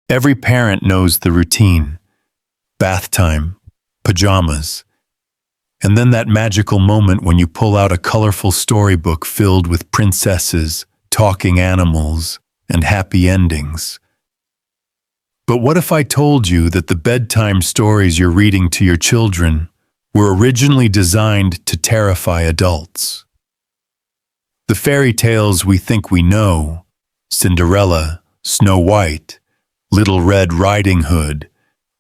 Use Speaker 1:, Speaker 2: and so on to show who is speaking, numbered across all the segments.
Speaker 1: Every parent knows the routine: bath time, pajamas, and then that magical moment when you pull out a colorful storybook filled with princesses, talking animals, and happy endings. But what if I told you that the bedtime stories you're reading to your children were originally designed to terrify adults? The fairy tales we think we know, Cinderella, Snow White, Little Red Riding Hood,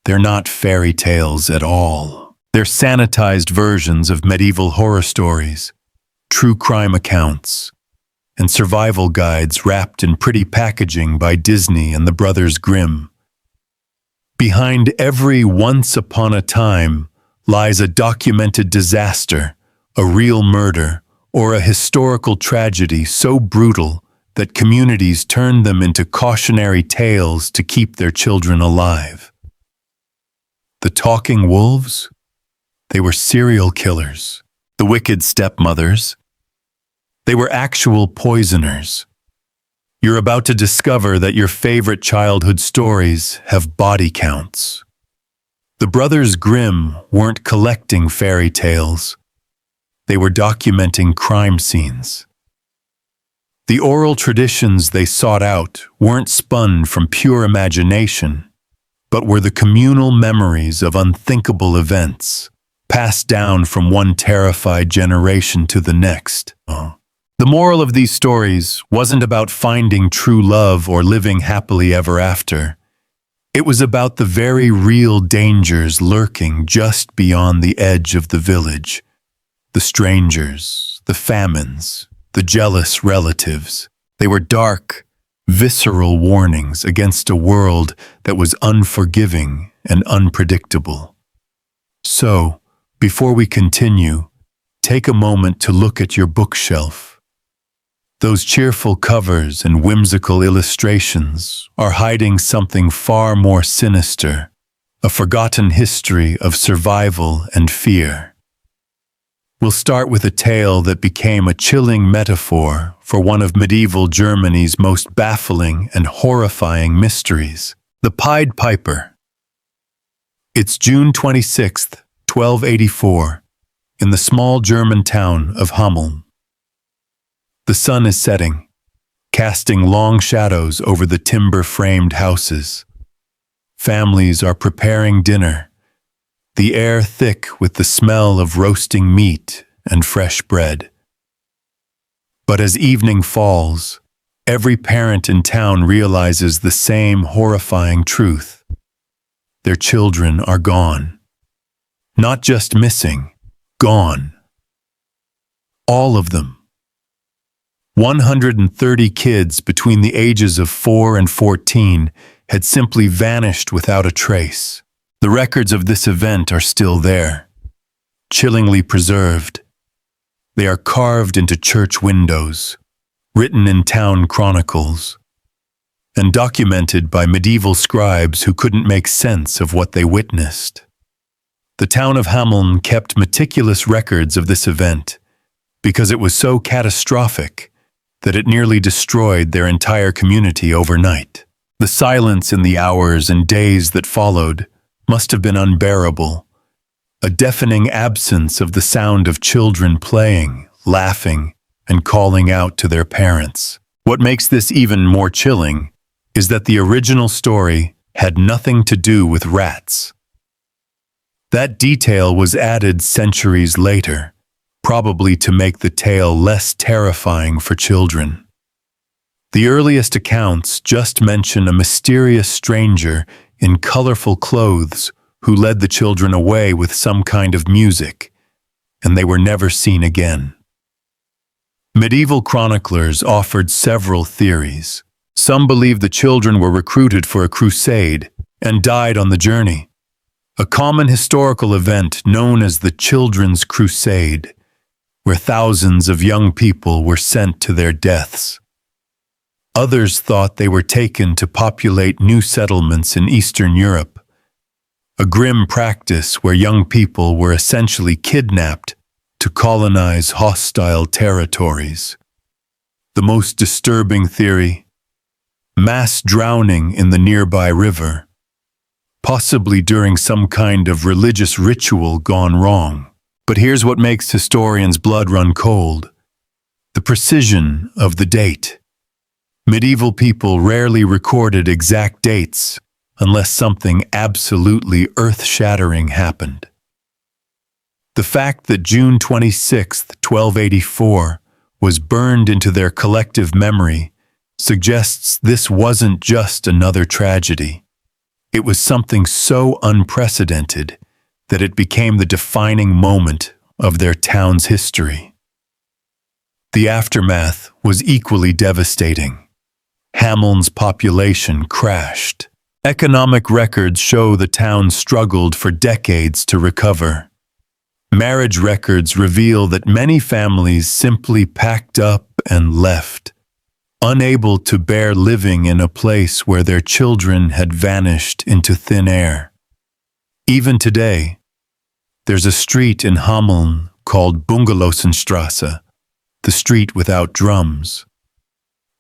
Speaker 1: they're not fairy tales at all. They're sanitized versions of medieval horror stories, true crime accounts, and survival guides wrapped in pretty packaging by Disney and the Brothers Grimm. Behind every once upon a time lies a documented disaster, a real murder, or a historical tragedy so brutal that communities turned them into cautionary tales to keep their children alive. The talking wolves? They were serial killers. The wicked stepmothers? They were actual poisoners. You're about to discover that your favorite childhood stories have body counts. The Brothers Grimm weren't collecting fairy tales. They were documenting crime scenes. The oral traditions they sought out weren't spun from pure imagination, but were the communal memories of unthinkable events, passed down from one terrified generation to the next. The moral of these stories wasn't about finding true love or living happily ever after. It was about the very real dangers lurking just beyond the edge of the village. The strangers, the famines, the jealous relatives. They were dark, visceral warnings against a world that was unforgiving and unpredictable. So, before we continue, take a moment to look at your bookshelf. Those cheerful covers and whimsical illustrations are hiding something far more sinister, a forgotten history of survival and fear. We'll start with a tale that became a chilling metaphor for one of medieval Germany's most baffling and horrifying mysteries, the Pied Piper. It's June 26th, 1284, in the small German town of Hameln. The sun is setting, casting long shadows over the timber-framed houses. Families are preparing dinner, the air thick with the smell of roasting meat and fresh bread. But as evening falls, every parent in town realizes the same horrifying truth. Their children are gone. Not just missing, gone. All of them. 130 kids between the ages of 4 and 14 had simply vanished without a trace. The records of this event are still there, chillingly preserved. They are carved into church windows, written in town chronicles, and documented by medieval scribes who couldn't make sense of what they witnessed. The town of Hameln kept meticulous records of this event because it was so catastrophic that it nearly destroyed their entire community overnight. The silence in the hours and days that followed must have been unbearable, a deafening absence of the sound of children playing, laughing, and calling out to their parents. What makes this even more chilling is that the original story had nothing to do with rats. That detail was added centuries later, probably to make the tale less terrifying for children. The earliest accounts just mention a mysterious stranger in colorful clothes who led the children away with some kind of music, and they were never seen again. Medieval chroniclers offered several theories. Some believed the children were recruited for a crusade and died on the journey, a common historical event known as the Children's Crusade, where thousands of young people were sent to their deaths. Others thought they were taken to populate new settlements in Eastern Europe, a grim practice where young people were essentially kidnapped to colonize hostile territories. The most disturbing theory: mass drowning in the nearby river, possibly during some kind of religious ritual gone wrong. But here's what makes historians' blood run cold: the precision of the date. Medieval people rarely recorded exact dates unless something absolutely earth-shattering happened. The fact that June 26, 1284, was burned into their collective memory suggests this wasn't just another tragedy. It was something so unprecedented that it became the defining moment of their town's history. The aftermath was equally devastating. Hameln's population crashed. Economic records show the town struggled for decades to recover. Marriage records reveal that many families simply packed up and left, unable to bear living in a place where their children had vanished into thin air. Even today, there's a street in Hameln called Bungalowsenstrasse, the street without drums,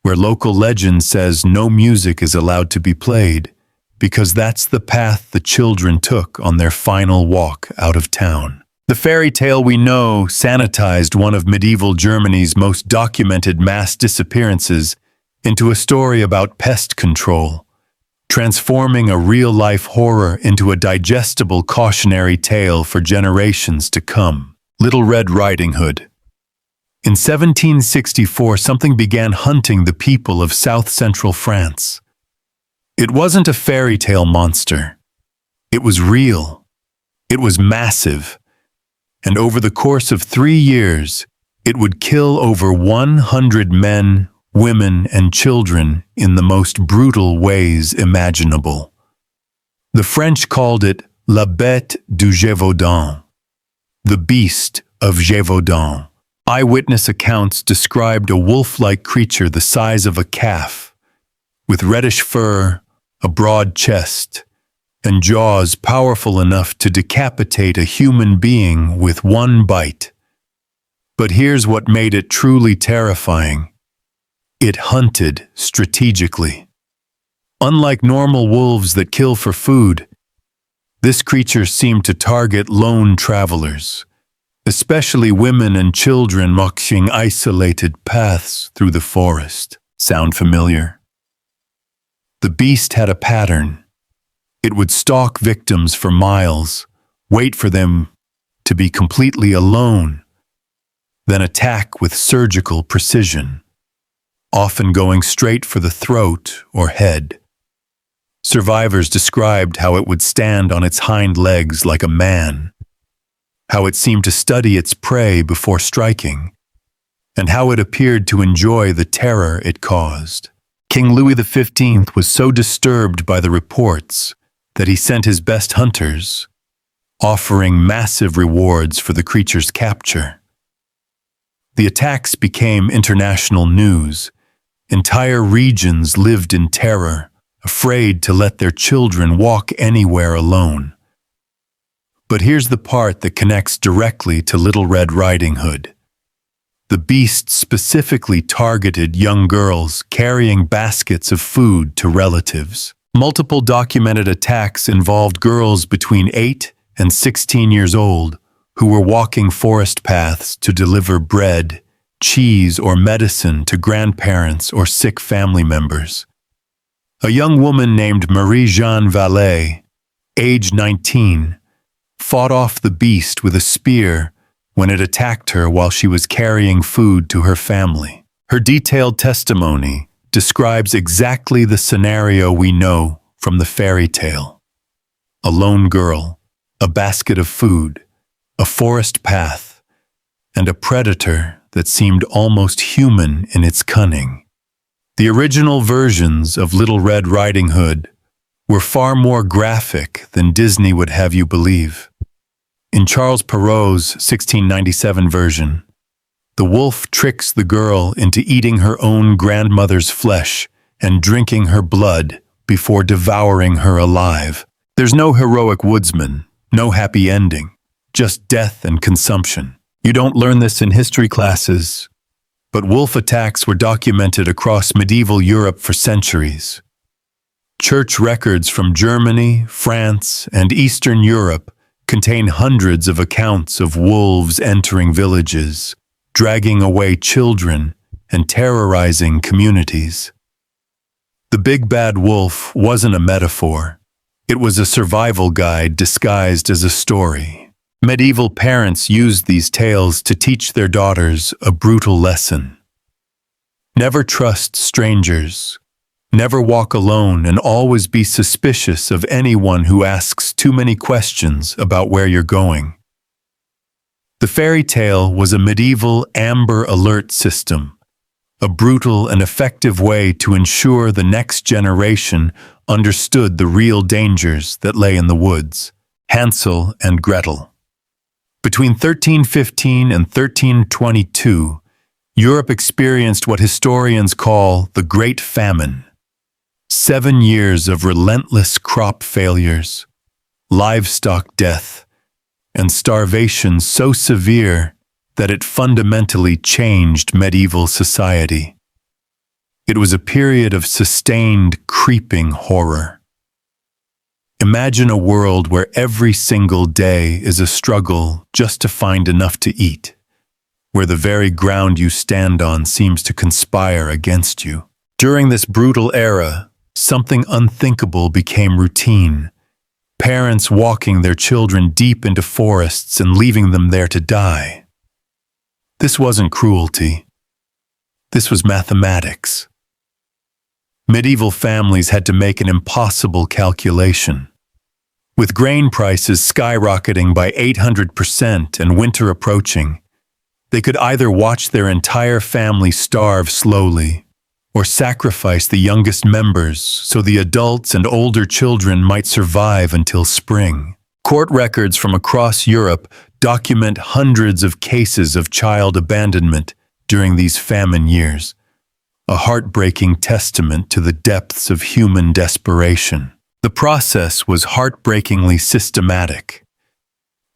Speaker 1: where local legend says no music is allowed to be played because that's the path the children took on their final walk out of town. The fairy tale we know sanitized one of medieval Germany's most documented mass disappearances into a story about pest control, transforming a real-life horror into a digestible cautionary tale for generations to come. Little Red Riding Hood. In 1764, something began hunting the people of south-central France. It wasn't a fairy tale monster. It was real. It was massive. And over the course of 3 years, it would kill over 100 men, women, and children in the most brutal ways imaginable. The French called it La Bête du Gévaudan, the beast of Gévaudan. Eyewitness accounts described a wolf-like creature the size of a calf, with reddish fur, a broad chest, and jaws powerful enough to decapitate a human being with one bite. But here's what made it truly terrifying. It hunted strategically. Unlike normal wolves that kill for food, this creature seemed to target lone travelers, especially women and children walking isolated paths through the forest. Sound familiar? The beast had a pattern. It would stalk victims for miles, wait for them to be completely alone, then attack with surgical precision, often going straight for the throat or head. Survivors described how it would stand on its hind legs like a man, how it seemed to study its prey before striking, and how it appeared to enjoy the terror it caused. King Louis XV was so disturbed by the reports that he sent his best hunters, offering massive rewards for the creature's capture. The attacks became international news. Entire regions lived in terror, afraid to let their children walk anywhere alone. But here's the part that connects directly to Little Red Riding Hood. The beast specifically targeted young girls carrying baskets of food to relatives. Multiple documented attacks involved girls between 8 and 16 years old who were walking forest paths to deliver bread, cheese, or medicine to grandparents or sick family members. A young woman named Marie-Jeanne Vallée, age 19, fought off the beast with a spear when it attacked her while she was carrying food to her family. Her detailed testimony describes exactly the scenario we know from the fairy tale. A lone girl, a basket of food, a forest path, and a predator that seemed almost human in its cunning. The original versions of Little Red Riding Hood were far more graphic than Disney would have you believe. In Charles Perrault's 1697 version, the wolf tricks the girl into eating her own grandmother's flesh and drinking her blood before devouring her alive. There's no heroic woodsman, no happy ending, just death and consumption. You don't learn this in history classes, but wolf attacks were documented across medieval Europe for centuries. Church records from Germany, France, and Eastern Europe contain hundreds of accounts of wolves entering villages, dragging away children, and terrorizing communities. The big bad wolf wasn't a metaphor. It was a survival guide disguised as a story. Medieval parents used these tales to teach their daughters a brutal lesson. Never trust strangers. Never walk alone, and always be suspicious of anyone who asks too many questions about where you're going. The fairy tale was a medieval Amber Alert system, a brutal and effective way to ensure the next generation understood the real dangers that lay in the woods. Hansel and Gretel. Between 1315 and 1322, Europe experienced what historians call the Great Famine. 7 years of relentless crop failures, livestock death, and starvation so severe that it fundamentally changed medieval society. It was a period of sustained, creeping horror. Imagine a world where every single day is a struggle just to find enough to eat, where the very ground you stand on seems to conspire against you. During this brutal era, something unthinkable became routine. Parents walking their children deep into forests and leaving them there to die. This wasn't cruelty. This was mathematics. Medieval families had to make an impossible calculation. With grain prices skyrocketing by 800% and winter approaching, they could either watch their entire family starve slowly or sacrifice the youngest members so the adults and older children might survive until spring. Court records from across Europe document hundreds of cases of child abandonment during these famine years, a heartbreaking testament to the depths of human desperation. The process was heartbreakingly systematic.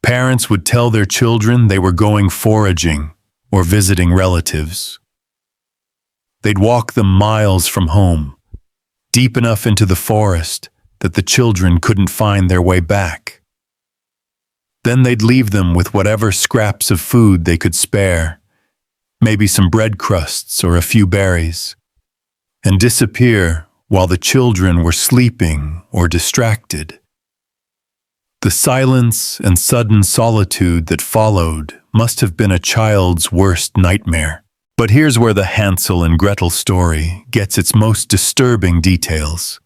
Speaker 1: Parents would tell their children they were going foraging or visiting relatives. They'd walk them miles from home, deep enough into the forest that the children couldn't find their way back. Then they'd leave them with whatever scraps of food they could spare, maybe some bread crusts or a few berries, and disappear while the children were sleeping or distracted. The silence and sudden solitude that followed must have been a child's worst nightmare. But here's where the Hansel and Gretel story gets its most disturbing details.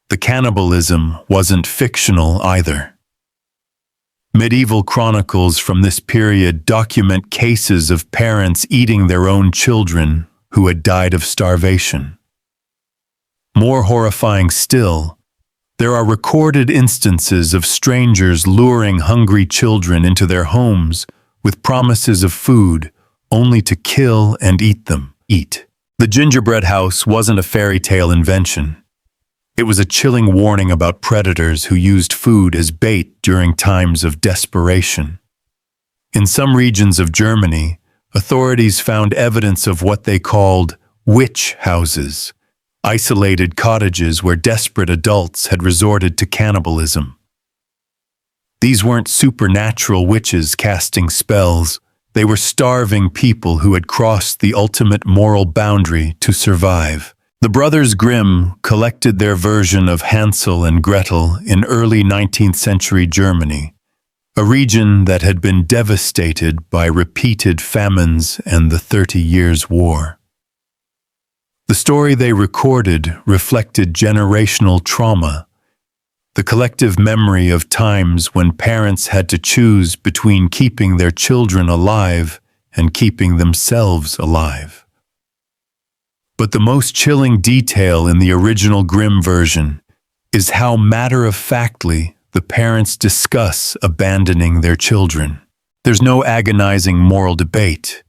Speaker 1: The cannibalism wasn't fictional either. Medieval chronicles from this period document cases of parents eating their own children who had died of starvation. More horrifying still, there are recorded instances of strangers luring hungry children into their homes with promises of food, only to kill and eat them. The gingerbread house wasn't a fairy tale invention. It was a chilling warning about predators who used food as bait during times of desperation. In some regions of Germany, authorities found evidence of what they called witch houses, isolated cottages where desperate adults had resorted to cannibalism. These weren't supernatural witches casting spells. They were starving people who had crossed the ultimate moral boundary to survive. The brothers Grimm collected their version of Hansel and Gretel in early 19th century Germany, a region that had been devastated by repeated famines and the 30 Years' War. The story they recorded reflected generational trauma, the collective memory of times when parents had to choose between keeping their children alive and keeping themselves alive. But the most chilling detail in the original Grimm version is how matter-of-factly the parents discuss abandoning their children. There's no agonizing moral debate,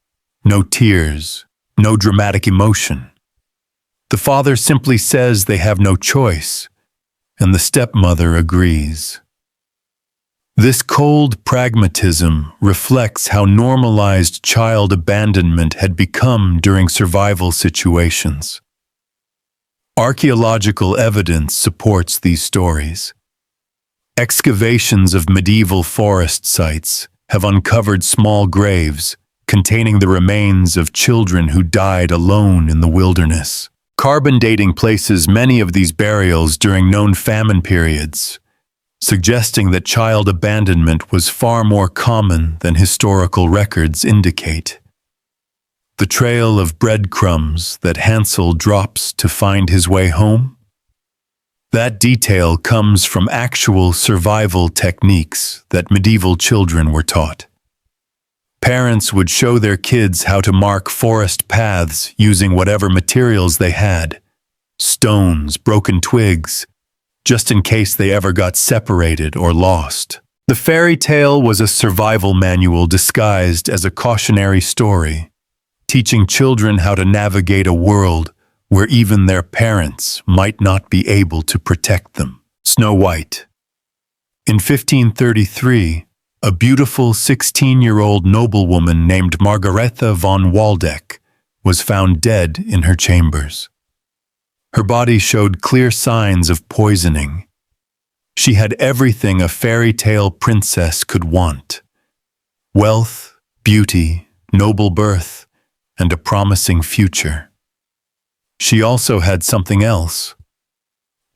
Speaker 1: no tears, no dramatic emotion. The father simply says they have no choice, and the stepmother agrees. This cold pragmatism reflects how normalized child abandonment had become during survival situations. Archaeological evidence supports these stories. Excavations of medieval forest sites have uncovered small graves containing the remains of children who died alone in the wilderness. Carbon dating places many of these burials during known famine periods, suggesting that child abandonment was far more common than historical records indicate. The trail of breadcrumbs that Hansel drops to find his way home? That detail comes from actual survival techniques that medieval children were taught. Parents would show their kids how to mark forest paths using whatever materials they had, stones, broken twigs, just in case they ever got separated or lost. The fairy tale was a survival manual disguised as a cautionary story, teaching children how to navigate a world where even their parents might not be able to protect them. Snow White. In 1533, a beautiful 16-year-old noblewoman named Margaretha von Waldeck was found dead in her chambers. Her body showed clear signs of poisoning. She had everything a fairy tale princess could want: wealth, beauty, noble birth, and a promising future. She also had something else: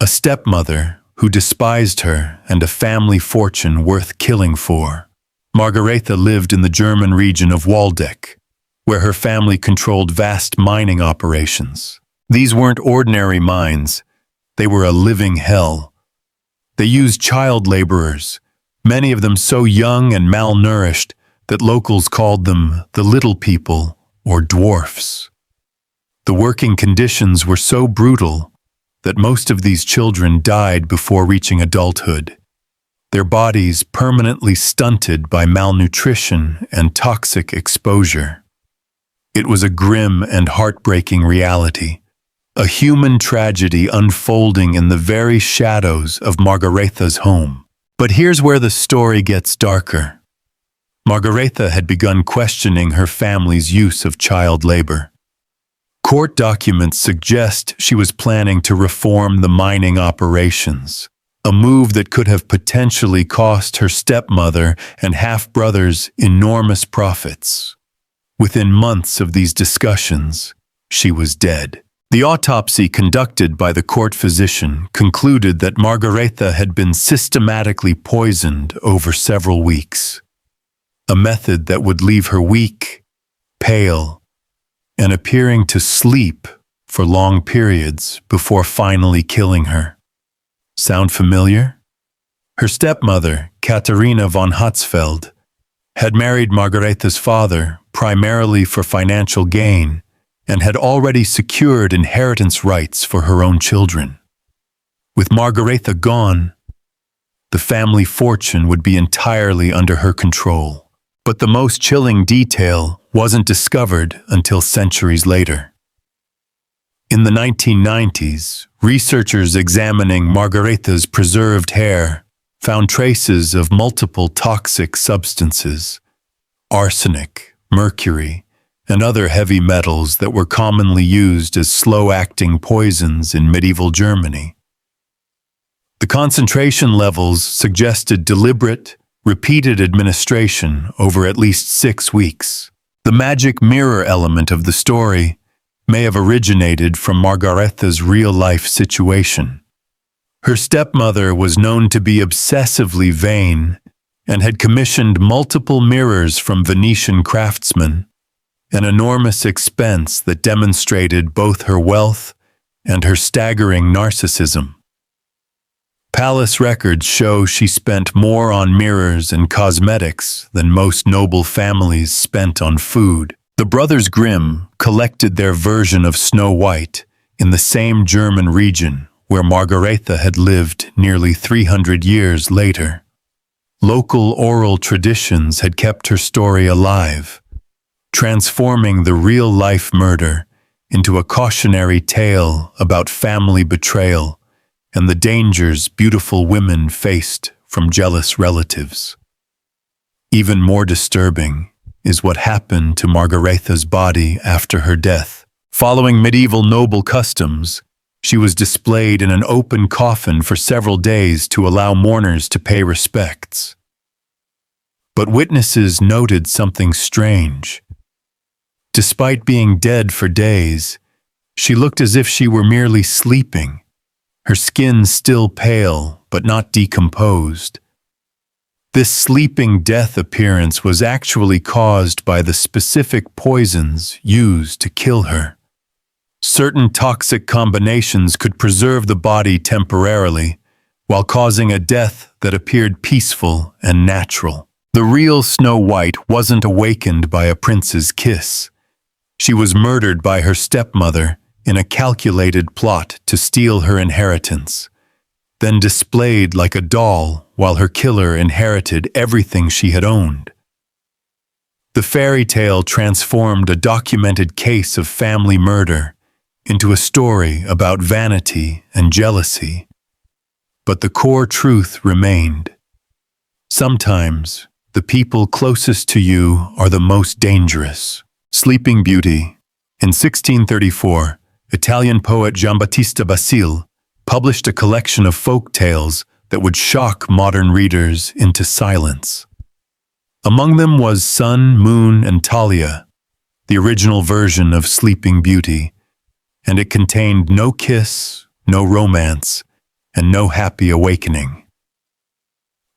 Speaker 1: a stepmother who despised her and a family fortune worth killing for. Margaretha lived in the German region of Waldeck, where her family controlled vast mining operations. These weren't ordinary mines, they were a living hell. They used child laborers, many of them so young and malnourished that locals called them the little people or dwarfs. The working conditions were so brutal that most of these children died before reaching adulthood, their bodies permanently stunted by malnutrition and toxic exposure. It was a grim and heartbreaking reality, a human tragedy unfolding in the very shadows of Margaretha's home. But here's where the story gets darker. Margaretha had begun questioning her family's use of child labor. Court documents suggest she was planning to reform the mining operations, a move that could have potentially cost her stepmother and half-brothers enormous profits. Within months of these discussions, she was dead. The autopsy conducted by the court physician concluded that Margaretha had been systematically poisoned over several weeks, a method that would leave her weak, pale, and appearing to sleep for long periods before finally killing her. Sound familiar? Her stepmother, Katharina von Hatzfeld, had married Margaretha's father primarily for financial gain and had already secured inheritance rights for her own children. With Margaretha gone, the family fortune would be entirely under her control. But the most chilling detail wasn't discovered until centuries later. In the 1990s, researchers examining Margaretha's preserved hair found traces of multiple toxic substances: arsenic, mercury, and other heavy metals that were commonly used as slow-acting poisons in medieval Germany. The concentration levels suggested deliberate, repeated administration over at least 6 weeks. The magic mirror element of the story may have originated from Margaretha's real-life situation. Her stepmother was known to be obsessively vain and had commissioned multiple mirrors from Venetian craftsmen, an enormous expense that demonstrated both her wealth and her staggering narcissism. Palace records show she spent more on mirrors and cosmetics than most noble families spent on food. The brothers Grimm collected their version of Snow White in the same German region where Margaretha had lived nearly 300 years later. Local oral traditions had kept her story alive, transforming the real-life murder into a cautionary tale about family betrayal and the dangers beautiful women faced from jealous relatives. Even more disturbing is what happened to Margaretha's body after her death. Following medieval noble customs, she was displayed in an open coffin for several days to allow mourners to pay respects. But witnesses noted something strange. Despite being dead for days, she looked as if she were merely sleeping, her skin still pale but not decomposed. This sleeping death appearance was actually caused by the specific poisons used to kill her. Certain toxic combinations could preserve the body temporarily, while causing a death that appeared peaceful and natural. The real Snow White wasn't awakened by a prince's kiss. She was murdered by her stepmother in a calculated plot to steal her inheritance, then displayed like a doll while her killer inherited everything she had owned. The fairy tale transformed a documented case of family murder into a story about vanity and jealousy. But the core truth remained. Sometimes, the people closest to you are the most dangerous. Sleeping Beauty. In 1634, Italian poet Giambattista Basile published a collection of folk tales that would shock modern readers into silence. Among them was Sun, Moon, and Talia, the original version of Sleeping Beauty, and it contained no kiss, no romance, and no happy awakening.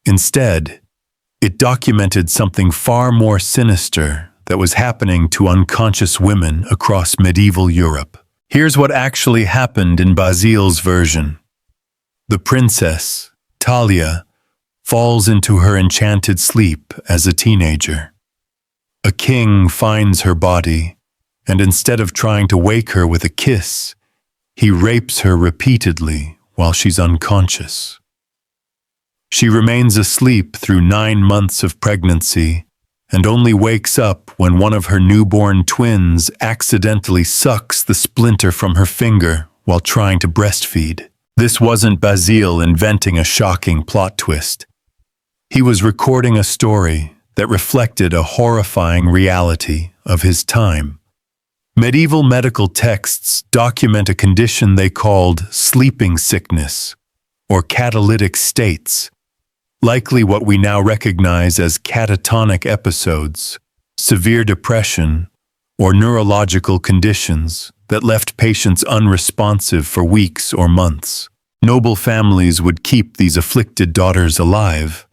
Speaker 1: Instead, it documented something far more sinister that was happening to unconscious women across medieval Europe. Here's what actually happened in Basile's version. The princess, Talia, falls into her enchanted sleep as a teenager. A king finds her body, and instead of trying to wake her with a kiss, he rapes her repeatedly while she's unconscious. She remains asleep through 9 months of pregnancy and only wakes up when one of her newborn twins accidentally sucks the splinter from her finger while trying to breastfeed. This wasn't Basile inventing a shocking plot twist. He was recording a story that reflected a horrifying reality of his time. Medieval medical texts document a condition they called sleeping sickness, or catalytic states, likely what we now recognize as catatonic episodes, severe depression, or neurological conditions that left patients unresponsive for weeks or months. Noble families would keep these afflicted daughters alive,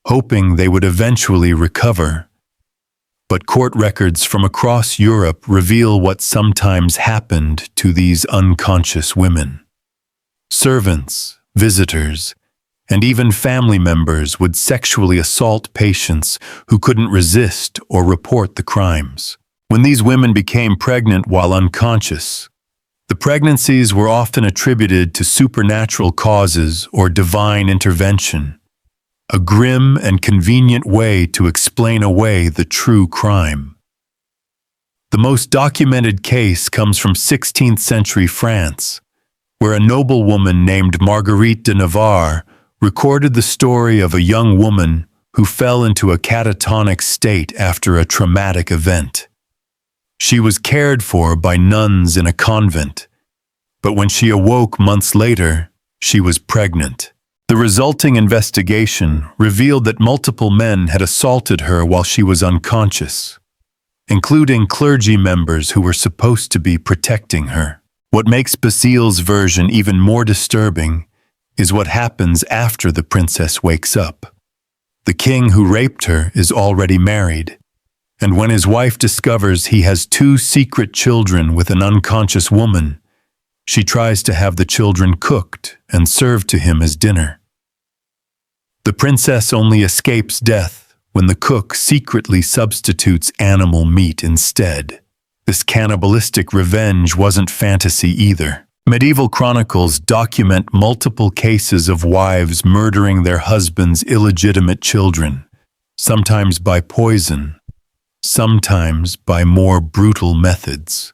Speaker 1: hoping they would eventually recover. But court records from across Europe reveal what sometimes happened to these unconscious women. Servants, visitors, and even family members would sexually assault patients who couldn't resist or report the crimes. When these women became pregnant while unconscious, the pregnancies were often attributed to supernatural causes or divine intervention, a grim and convenient way to explain away the true crime. The most documented case comes from 16th century France, where a noblewoman named Marguerite de Navarre recorded the story of a young woman who fell into a catatonic state after a traumatic event. She was cared for by nuns in a convent, but when she awoke months later, she was pregnant. The resulting investigation revealed that multiple men had assaulted her while she was unconscious, including clergy members who were supposed to be protecting her. What makes Basile's version even more disturbing is what happens after the princess wakes up. The king who raped her is already married, and when his wife discovers he has 2 secret children with an unconscious woman, she tries to have the children cooked and served to him as dinner. The princess only escapes death when the cook secretly substitutes animal meat instead. This cannibalistic revenge wasn't fantasy either. Medieval chronicles document multiple cases of wives murdering their husbands' illegitimate children, sometimes by poison, sometimes by more brutal methods.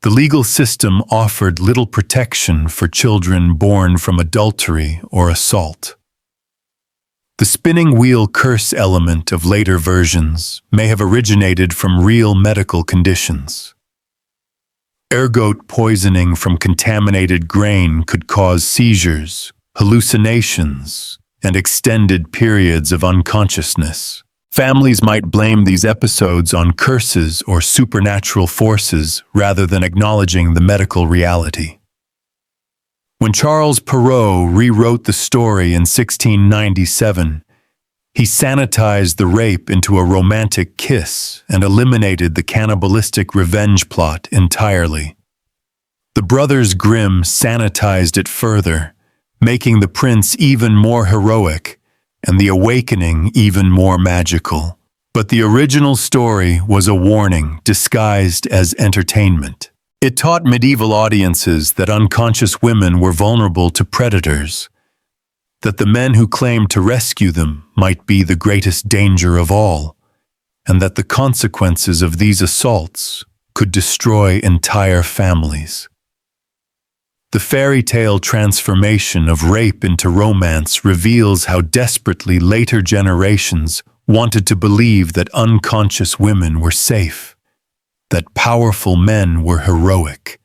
Speaker 1: The legal system offered little protection for children born from adultery or assault. The spinning wheel curse element of later versions may have originated from real medical conditions. Ergot poisoning from contaminated grain could cause seizures, hallucinations, and extended periods of unconsciousness. Families might blame these episodes on curses or supernatural forces rather than acknowledging the medical reality. When Charles Perrault rewrote the story in 1697, he sanitized the rape into a romantic kiss and eliminated the cannibalistic revenge plot entirely. The brothers Grimm sanitized it further, making the prince even more heroic and the awakening even more magical. But the original story was a warning disguised as entertainment. It taught medieval audiences that unconscious women were vulnerable to predators, that the men who claimed to rescue them might be the greatest danger of all, and that the consequences of these assaults could destroy entire families. The fairy tale transformation of rape into romance reveals how desperately later generations wanted to believe that unconscious women were safe, that powerful men were heroic,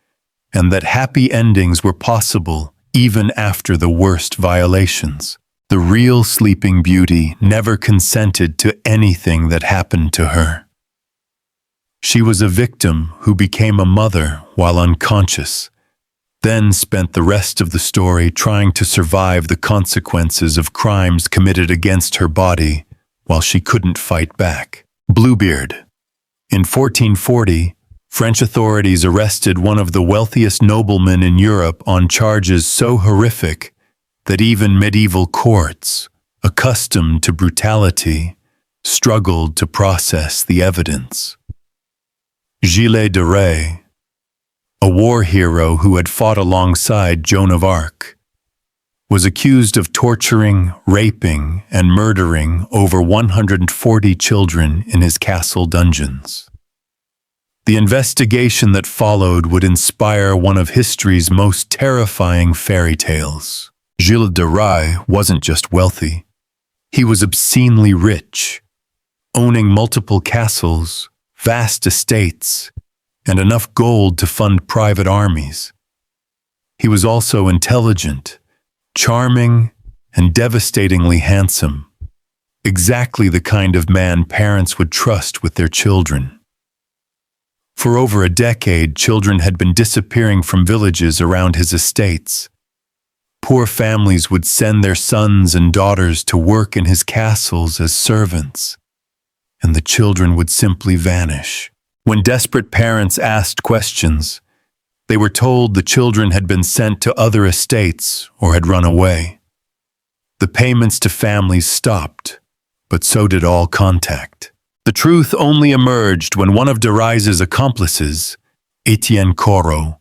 Speaker 1: and that happy endings were possible even after the worst violations. The real Sleeping Beauty never consented to anything that happened to her. She was a victim who became a mother while unconscious, then spent the rest of the story trying to survive the consequences of crimes committed against her body while she couldn't fight back. Bluebeard. In 1440, French authorities arrested one of the wealthiest noblemen in Europe on charges so horrific that even medieval courts, accustomed to brutality, struggled to process the evidence. Gilles de Rais, a war hero who had fought alongside Joan of Arc, was accused of torturing, raping, and murdering over 140 children in his castle dungeons. The investigation that followed would inspire one of history's most terrifying fairy tales. Gilles de Rais wasn't just wealthy. He was obscenely rich, owning multiple castles, vast estates, and enough gold to fund private armies. He was also intelligent, charming, and devastatingly handsome, exactly the kind of man parents would trust with their children. For over a decade, children had been disappearing from villages around his estates. Poor families would send their sons and daughters to work in his castles as servants, and the children would simply vanish. When desperate parents asked questions, they were told the children had been sent to other estates or had run away. The payments to families stopped, but so did all contact. The truth only emerged when one of de Rais's accomplices, Etienne Corot,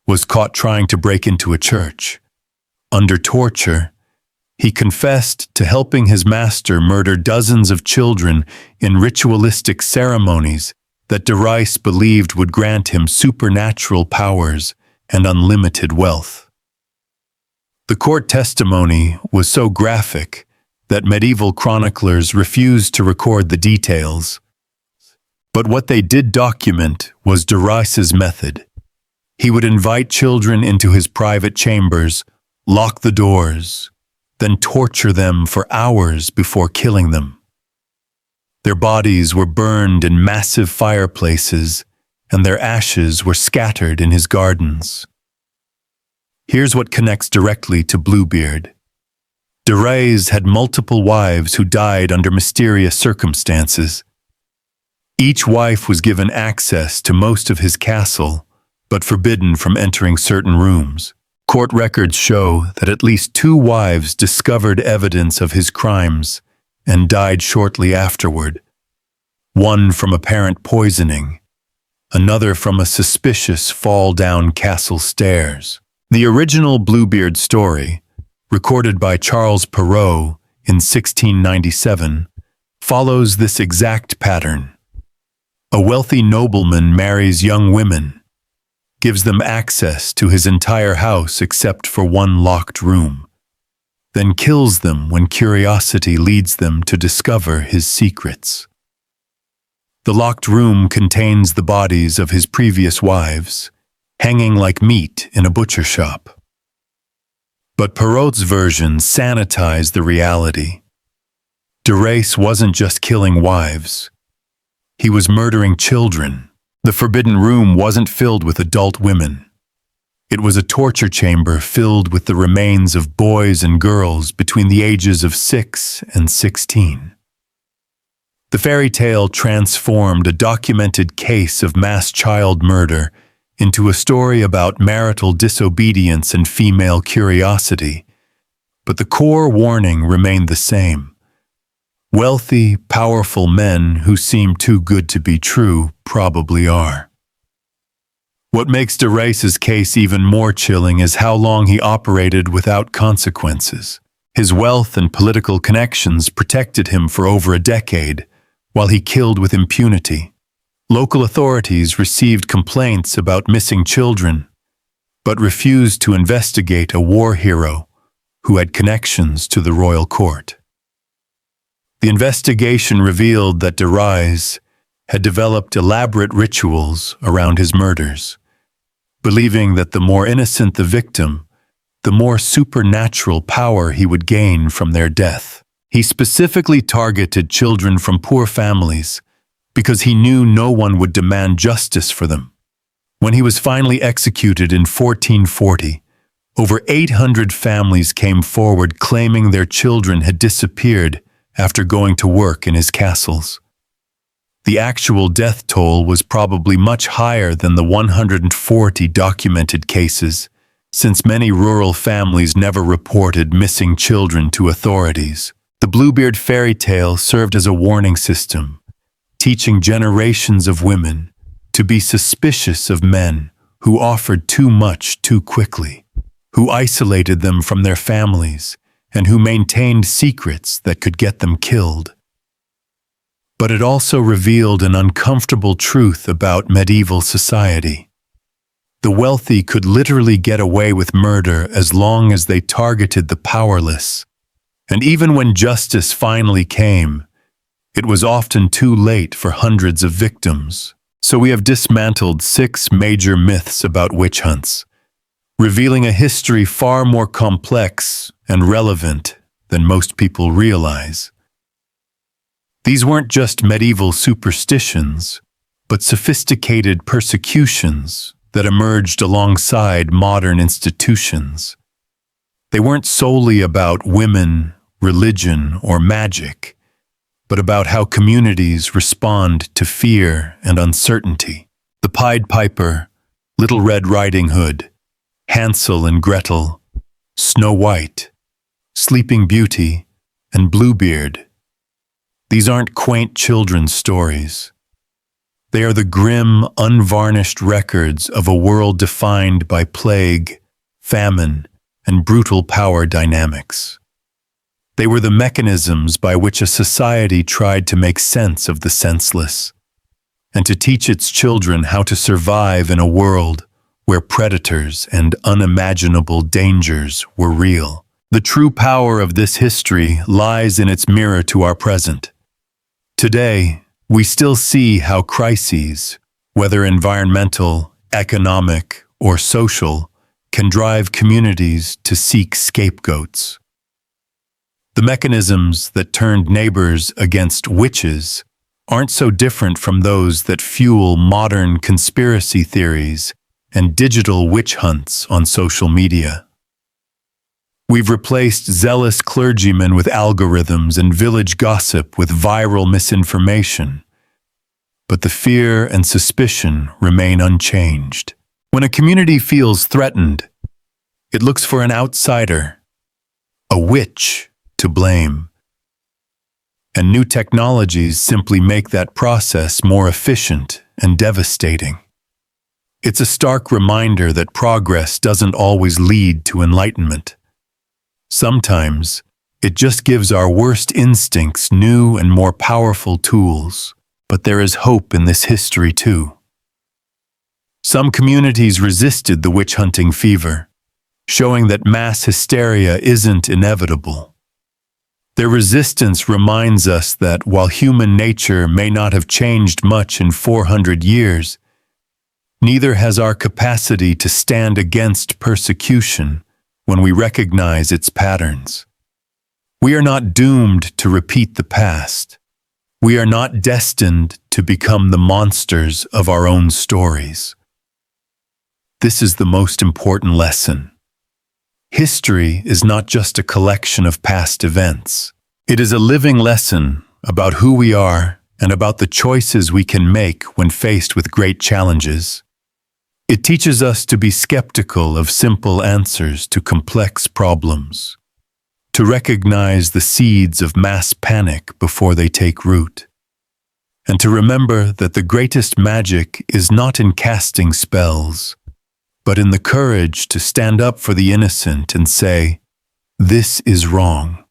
Speaker 1: was caught trying to break into a church. Under torture, he confessed to helping his master murder dozens of children in ritualistic ceremonies that de Rais believed would grant him supernatural powers and unlimited wealth. The court testimony was so graphic that medieval chroniclers refused to record the details. But what they did document was de Rais's method. He would invite children into his private chambers, lock the doors, then torture them for hours before killing them. Their bodies were burned in massive fireplaces, and their ashes were scattered in his gardens. Here's what connects directly to Bluebeard. De Rais had multiple wives who died under mysterious circumstances. Each wife was given access to most of his castle, but forbidden from entering certain rooms. Court records show that at least 2 wives discovered evidence of his crimes and died shortly afterward. One from apparent poisoning, another from a suspicious fall down castle stairs. The original Bluebeard story, recorded by Charles Perrault in 1697, follows this exact pattern. A wealthy nobleman marries young women, gives them access to his entire house except for one locked room. then kills them when curiosity leads them to discover his secrets. The locked room contains the bodies of his previous wives, hanging like meat in a butcher shop. But Perrault's version sanitized the reality. De Race wasn't just killing wives. He was murdering children. The forbidden room wasn't filled with adult women. It was a torture chamber filled with the remains of boys and girls between the ages of 6 and 16. The fairy tale transformed a documented case of mass child murder into a story about marital disobedience and female curiosity. But the core warning remained the same. Wealthy, powerful men who seem too good to be true probably are. What makes de Race's case even more chilling is how long he operated without consequences. His wealth and political connections protected him for over a decade, while he killed with impunity. Local authorities received complaints about missing children, but refused to investigate a war hero who had connections to the royal court. The investigation revealed that de Race had developed elaborate rituals around his murders, believing that the more innocent the victim, the more supernatural power he would gain from their death. He specifically targeted children from poor families because he knew no one would demand justice for them. When he was finally executed in 1440, over 800 families came forward claiming their children had disappeared after going to work in his castles. The actual death toll was probably much higher than the 140 documented cases, since many rural families never reported missing children to authorities. The Bluebeard fairy tale served as a warning system, teaching generations of women to be suspicious of men who offered too much too quickly, who isolated them from their families, and who maintained secrets that could get them killed. But it also revealed an uncomfortable truth about medieval society. The wealthy could literally get away with murder as long as they targeted the powerless. And even when justice finally came, it was often too late for hundreds of victims. So we have dismantled 6 major myths about witch hunts, revealing a history far more complex and relevant than most people realize. These weren't just medieval superstitions, but sophisticated persecutions that emerged alongside modern institutions. They weren't solely about women, religion, or magic, but about how communities respond to fear and uncertainty. The Pied Piper, Little Red Riding Hood, Hansel and Gretel, Snow White, Sleeping Beauty, and Bluebeard. These aren't quaint children's stories. They are the grim, unvarnished records of a world defined by plague, famine, and brutal power dynamics. They were the mechanisms by which a society tried to make sense of the senseless, and to teach its children how to survive in a world where predators and unimaginable dangers were real. The true power of this history lies in its mirror to our present. Today, we still see how crises, whether environmental, economic, or social, can drive communities to seek scapegoats. The mechanisms that turned neighbors against witches aren't so different from those that fuel modern conspiracy theories and digital witch hunts on social media. We've replaced zealous clergymen with algorithms and village gossip with viral misinformation. But the fear and suspicion remain unchanged. When a community feels threatened, it looks for an outsider, a witch, to blame. And new technologies simply make that process more efficient and devastating. It's a stark reminder that progress doesn't always lead to enlightenment. Sometimes, it just gives our worst instincts new and more powerful tools. But there is hope in this history too. Some communities resisted the witch-hunting fever. showing that mass hysteria isn't inevitable. Their resistance reminds us that while human nature may not have changed much in 400 years, neither has our capacity to stand against persecution when we recognize its patterns. We are not doomed to repeat the past. We are not destined to become the monsters of our own stories. This is the most important lesson. History is not just a collection of past events. It is a living lesson about who we are and about the choices we can make when faced with great challenges. It teaches us to be skeptical of simple answers to complex problems, to recognize the seeds of mass panic before they take root, and to remember that the greatest magic is not in casting spells, but in the courage to stand up for the innocent and say, "This is wrong."